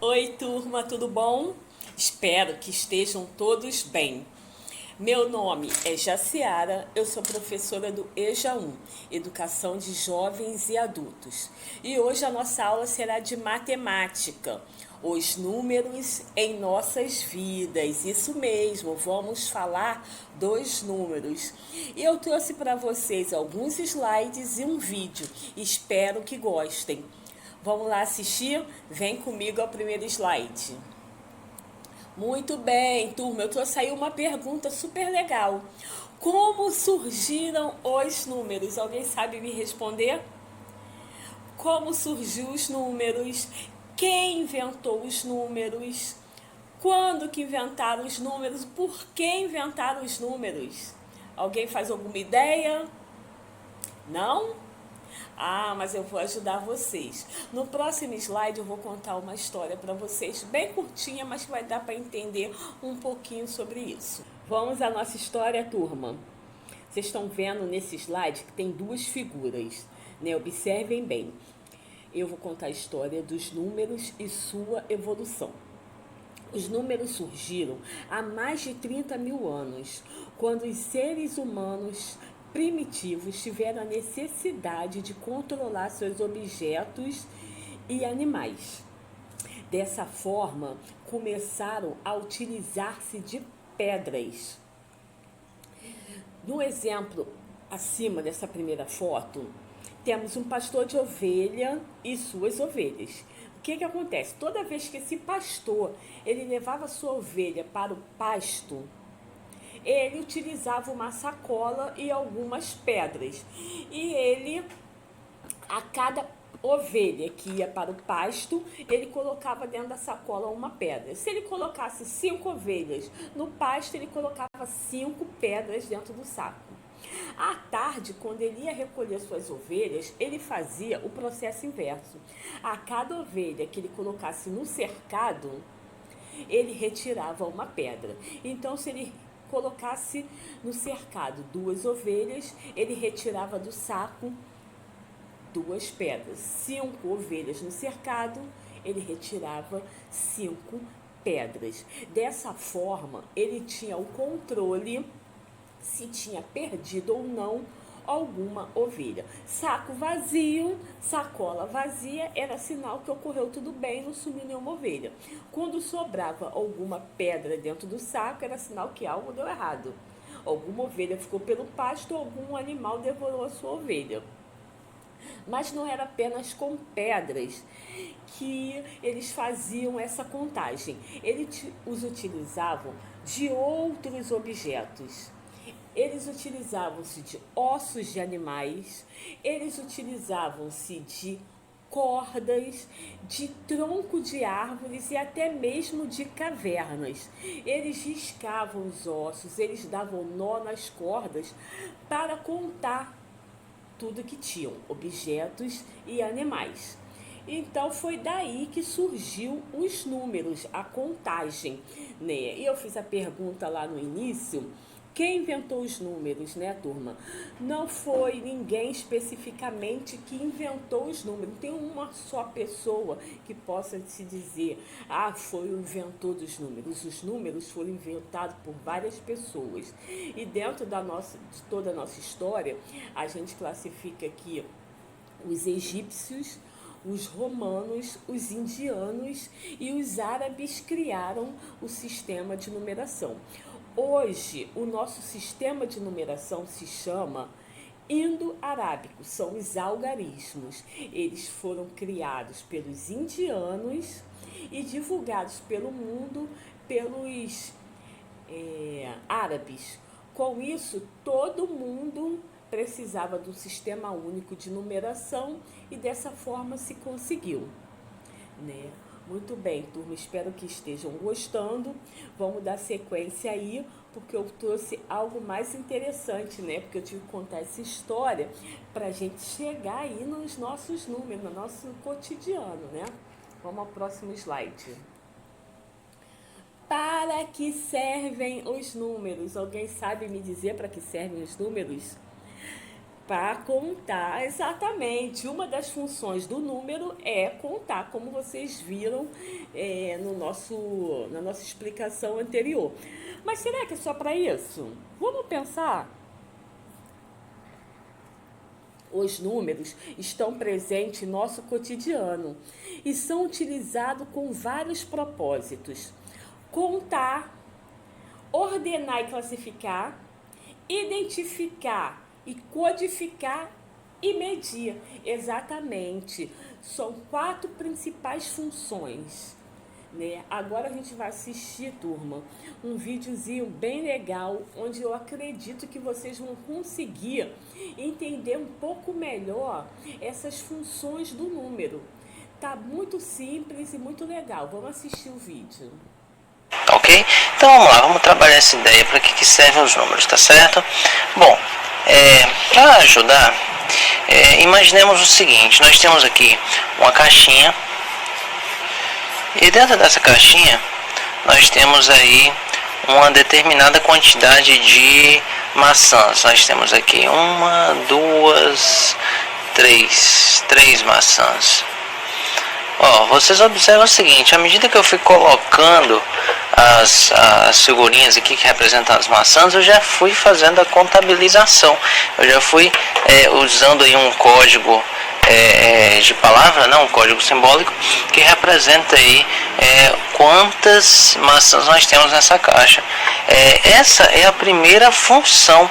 Oi, turma, tudo bom? Espero que estejam todos bem. Meu nome é Jaciara, eu sou professora do EJA 1, Educação de Jovens e Adultos. E hoje a nossa aula será de matemática, os números em nossas vidas. Isso mesmo, vamos falar dos números. E eu trouxe para vocês alguns slides e um vídeo. Espero que gostem. Vamos lá assistir? Vem comigo ao primeiro slide. Muito bem, turma. Eu trouxe aí uma pergunta super legal. Como surgiram os números? Alguém sabe me responder? Como surgiu os números? Quem inventou os números? Quando que inventaram os números? Por que inventaram os números? Alguém faz alguma ideia? Não? Ah, mas eu vou ajudar vocês. No próximo slide eu vou contar uma história para vocês, bem curtinha, mas que vai dar para entender um pouquinho sobre isso. Vamos à nossa história, turma. Vocês estão vendo nesse slide que tem duas figuras, né? Observem bem. Eu vou contar a história dos números e sua evolução. Os números surgiram há mais de 30 mil anos, quando os seres humanos primitivos tiveram a necessidade de controlar seus objetos e animais. Dessa forma, começaram a utilizar-se de pedras. No exemplo acima dessa primeira foto, temos um pastor de ovelha e suas ovelhas. O que acontece? Toda vez que esse pastor ele levava sua ovelha para o pasto, ele utilizava uma sacola e algumas pedras. E ele, a cada ovelha que ia para o pasto, ele colocava dentro da sacola uma pedra. Se ele colocasse 5 ovelhas no pasto, ele colocava 5 pedras dentro do saco. À tarde, quando ele ia recolher suas ovelhas, ele fazia o processo inverso. A cada ovelha que ele colocasse no cercado, ele retirava uma pedra. Então, se ele colocasse no cercado 2 ovelhas, ele retirava do saco 2 pedras. 5 ovelhas no cercado, ele retirava 5 pedras. Dessa forma, ele tinha o controle se tinha perdido ou não alguma ovelha. Saco vazio, sacola vazia, era sinal que ocorreu tudo bem, não sumiu nenhuma ovelha. Quando sobrava alguma pedra dentro do saco, era sinal que algo deu errado. Alguma ovelha ficou pelo pasto, algum animal devorou a sua ovelha. Mas não era apenas com pedras que eles faziam essa contagem. Eles os utilizavam de outros objetos. Eles utilizavam-se de ossos de animais, eles utilizavam-se de cordas, de tronco de árvores e até mesmo de cavernas. Eles riscavam os ossos, eles davam nó nas cordas para contar tudo que tinham, objetos e animais. Então foi daí que surgiu os números, a contagem, né? E eu fiz a pergunta lá no início, quem inventou os números, né, turma? Não foi ninguém especificamente que inventou os números. Não tem uma só pessoa que possa se dizer, ah, foi o inventor dos números. Os números foram inventados por várias pessoas. E dentro de toda a nossa história, a gente classifica aqui os egípcios, os romanos, os indianos e os árabes criaram o sistema de numeração. Hoje, o nosso sistema de numeração se chama indo-arábico, são os algarismos. Eles foram criados pelos indianos e divulgados pelo mundo pelos árabes. Com isso, todo mundo precisava de um sistema único de numeração e dessa forma se conseguiu, né? Muito bem, turma, espero que estejam gostando. Vamos dar sequência aí, porque eu trouxe algo mais interessante, né? Porque eu tive que contar essa história para a gente chegar aí nos nossos números, no nosso cotidiano, né? Vamos ao próximo slide. Para que servem os números? Alguém sabe me dizer para que servem os números? Para contar, exatamente. Uma das funções do número é contar, como vocês viram na nossa explicação anterior. Mas será que é só para isso? Vamos pensar. Os números estão presentes em nosso cotidiano e são utilizados com vários propósitos: contar, ordenar e classificar, identificar e codificar e medir. Exatamente. São 4 principais funções, né? Agora a gente vai assistir, turma, um videozinho bem legal, onde eu acredito que vocês vão conseguir entender um pouco melhor essas funções do número. Tá muito simples e muito legal. Vamos assistir o vídeo. Ok? Então vamos lá, vamos trabalhar essa ideia para que servem os números, tá certo? Bom, para ajudar, imaginemos o seguinte: nós temos aqui uma caixinha e dentro dessa caixinha nós temos aí uma determinada quantidade de maçãs. Nós temos aqui 1, 2, 3 maçãs. Vocês observam o seguinte: à medida que eu fui colocando as figurinhas aqui que representam as maçãs, eu já fui fazendo a contabilização. Eu já fui usando aí um código de palavra, não, um código simbólico que representa aí quantas maçãs nós temos nessa caixa. Essa é a primeira função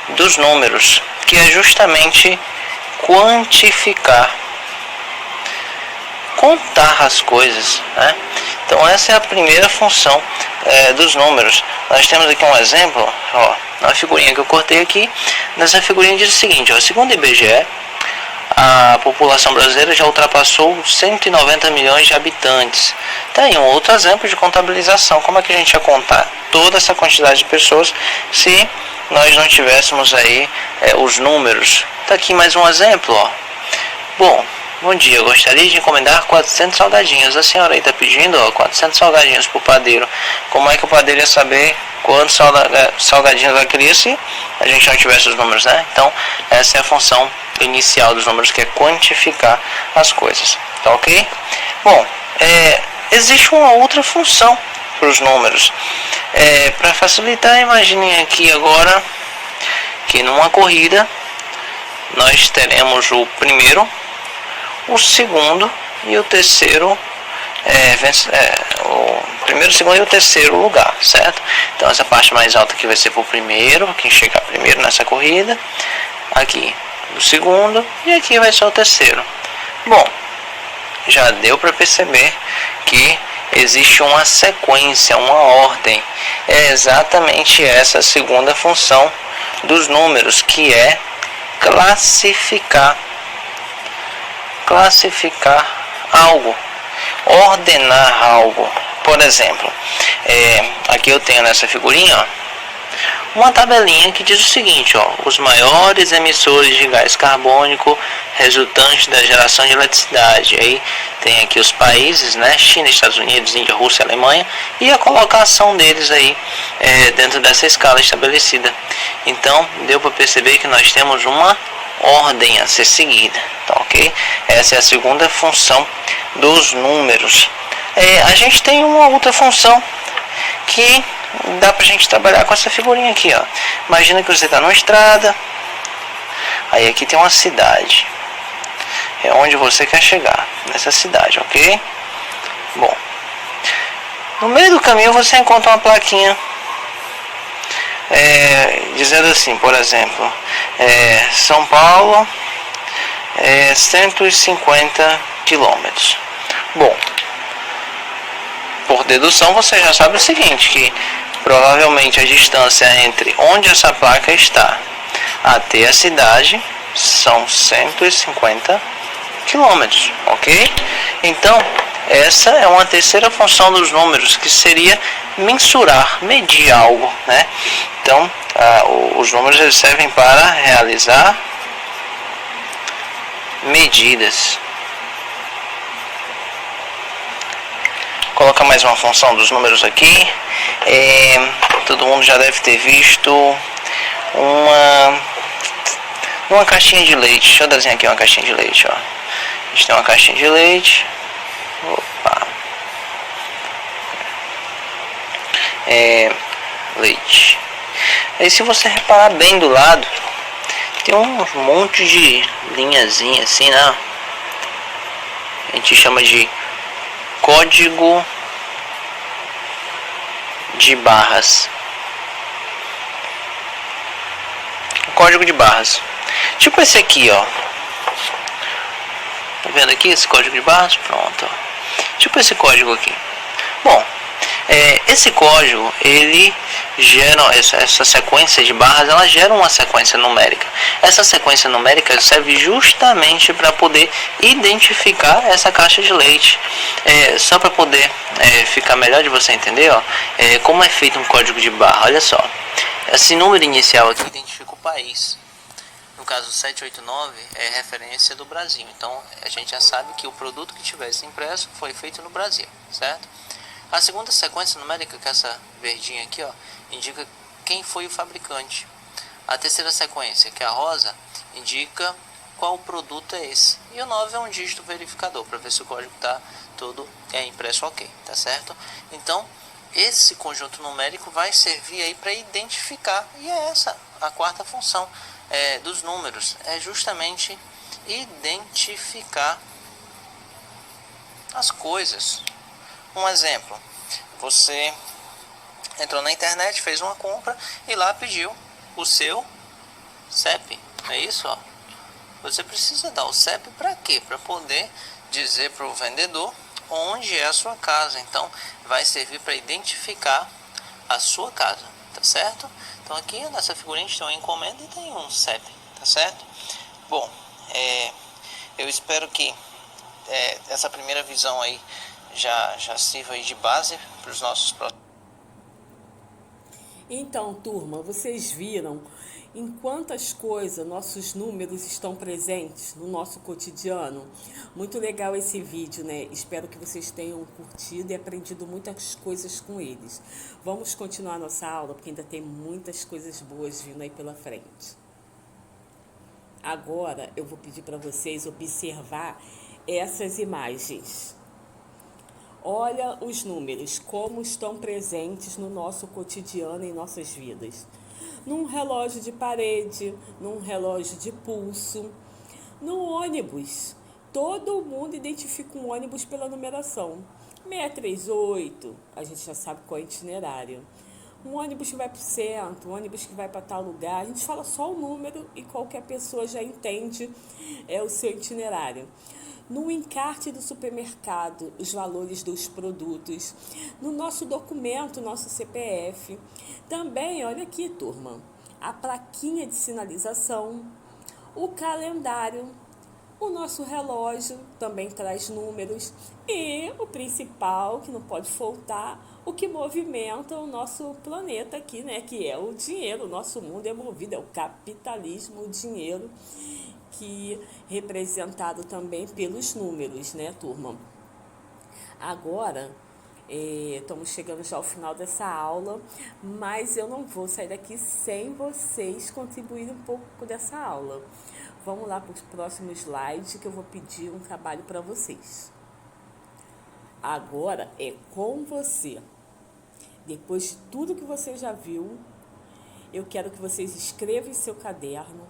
dos números, que é justamente quantificar, contar as coisas, né? Então essa é a primeira função dos números. Nós temos aqui um exemplo, na figurinha que eu cortei aqui. Nessa figurinha diz o seguinte: segundo o IBGE, a população brasileira já ultrapassou 190 milhões de habitantes. Tem um outro exemplo de contabilização. Como é que a gente ia contar toda essa quantidade de pessoas se nós não tivéssemos aí os números? Tá aqui mais um exemplo, Bom dia, eu gostaria de encomendar 400 salgadinhos. A senhora aí está pedindo 400 salgadinhos para o padeiro. Como é que o padeiro ia saber quantos salgadinhos vai querer se a gente não tivesse os números, né? Então, essa é a função inicial dos números, que é quantificar as coisas. Tá ok? Bom, existe uma outra função para os números. Para facilitar, imaginem aqui agora que numa corrida nós teremos o primeiro, o segundo e o terceiro, o primeiro, o segundo e o terceiro lugar, certo? Então essa parte mais alta aqui vai ser para o primeiro, quem chegar primeiro nessa corrida, aqui o segundo e aqui vai ser o terceiro. Bom, já deu para perceber que existe uma sequência, uma ordem. É exatamente essa a segunda função dos números, que é classificar algo, ordenar algo. Por exemplo, aqui eu tenho nessa figurinha uma tabelinha que diz o seguinte: os maiores emissores de gás carbônico resultante da geração de eletricidade. Aí tem aqui os países, né? China, Estados Unidos, Índia, Rússia, Alemanha, e a colocação deles aí dentro dessa escala estabelecida. Então deu para perceber que nós temos uma ordem a ser seguida, tá ok? Essa é a segunda função dos números. A gente tem uma outra função que dá pra gente trabalhar com essa figurinha aqui, Imagina que você está numa estrada, aí aqui tem uma cidade, é onde você quer chegar, nessa cidade, ok? Bom, no meio do caminho você encontra uma plaquinha dizendo assim, por exemplo, São Paulo, 150 quilômetros. Bom, por dedução você já sabe o seguinte, que provavelmente a distância entre onde essa placa está até a cidade são 150 quilômetros, ok? Então, essa é uma terceira função dos números, que seria mensurar, medir algo, né? Então, os números eles servem para realizar medidas. Vou colocar mais uma função dos números aqui. Todo mundo já deve ter visto Uma caixinha de leite. Deixa eu desenhar aqui uma caixinha de leite, ó. A gente tem uma caixinha de leite. Opa. Leite. Aí se você reparar bem do lado, tem um monte de linhazinha assim, né? A gente chama de código de barras. Código de barras. Tipo esse aqui, ó. Tá vendo aqui esse código de barras? Pronto. Tipo esse código aqui. Bom, esse código, ele gera essa sequência de barras, ela gera uma sequência numérica. Essa sequência numérica serve justamente para poder identificar essa caixa de leite. Só para poder ficar melhor de você entender, ó, como é feito um código de barra. Olha só, esse número inicial aqui identifica o país. No caso 789 é referência do Brasil. Então a gente já sabe que o produto que tivesse impresso foi feito no Brasil, certo? A segunda sequência numérica, que é essa verdinha aqui, ó, indica quem foi o fabricante. A terceira sequência, que é a rosa, indica qual produto é esse. E o 9 é um dígito verificador, para ver se o código está todo impresso ok, tá certo? Então, esse conjunto numérico vai servir aí para identificar, e é essa a quarta função dos números, é justamente identificar as coisas. Um exemplo, você entrou na internet, fez uma compra e lá pediu o seu CEP, é isso? Ó. Você precisa dar o CEP para quê? Para poder dizer para o vendedor onde é a sua casa. Então vai servir para identificar a sua casa, tá certo? Então aqui nessa figurinha a gente tem uma encomenda e tem um CEP, tá certo? Bom, eu espero que essa primeira visão aí já sirva aí de base para os nossos próximos. Então, turma, vocês viram em quantas coisas nossos números estão presentes no nosso cotidiano? Muito legal esse vídeo, né? Espero que vocês tenham curtido e aprendido muitas coisas com eles. Vamos continuar nossa aula, porque ainda tem muitas coisas boas vindo aí pela frente. Agora eu vou pedir para vocês observar essas imagens. Olha os números, como estão presentes no nosso cotidiano, em nossas vidas. Num relógio de parede, num relógio de pulso, no ônibus. Todo mundo identifica um ônibus pela numeração. 638, a gente já sabe qual é o itinerário. Um ônibus que vai para o centro, um ônibus que vai para tal lugar. A gente fala só o número e qualquer pessoa já entende o seu itinerário. No encarte do supermercado, os valores dos produtos. No nosso documento, nosso CPF. Também, olha aqui, turma, a plaquinha de sinalização, o calendário, o nosso relógio também traz números e o principal, que não pode faltar, o que movimenta o nosso planeta aqui, né? Que é o dinheiro. O nosso mundo é movido, é o capitalismo, o dinheiro, que representado também pelos números, né, turma? Agora, estamos chegando já ao final dessa aula, mas eu não vou sair daqui sem vocês contribuírem um pouco dessa aula. Vamos lá para o próximo slide, que eu vou pedir um trabalho para vocês. Agora é com você. Depois de tudo que você já viu, eu quero que vocês escrevam em seu caderno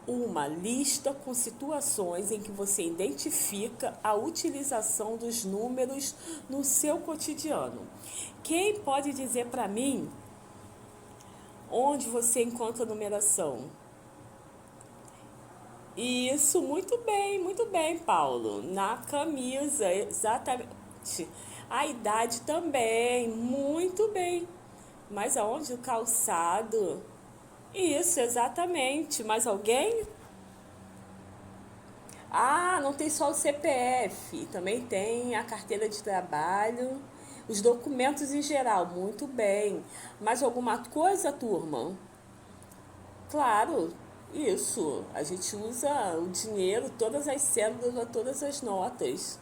uma lista com situações em que você identifica a utilização dos números no seu cotidiano. Quem pode dizer para mim onde você encontra a numeração? Isso, muito bem, Paulo. Na camisa, exatamente. A idade também, muito bem. Mas aonde? O calçado? Isso, exatamente. Mais alguém? Ah, não tem só o CPF, também tem a carteira de trabalho, os documentos em geral, muito bem. Mais alguma coisa, turma? Claro, isso. A gente usa o dinheiro, todas as cédulas, todas as notas.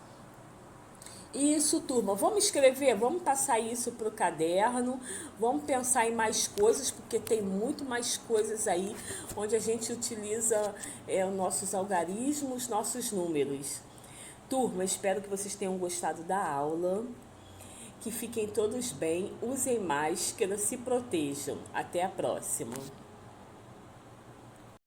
Isso, turma, vamos escrever, vamos passar isso para o caderno, vamos pensar em mais coisas, porque tem muito mais coisas aí onde a gente utiliza os nossos algarismos, nossos números. Turma, espero que vocês tenham gostado da aula, que fiquem todos bem, usem máscara, se protejam. Até a próxima.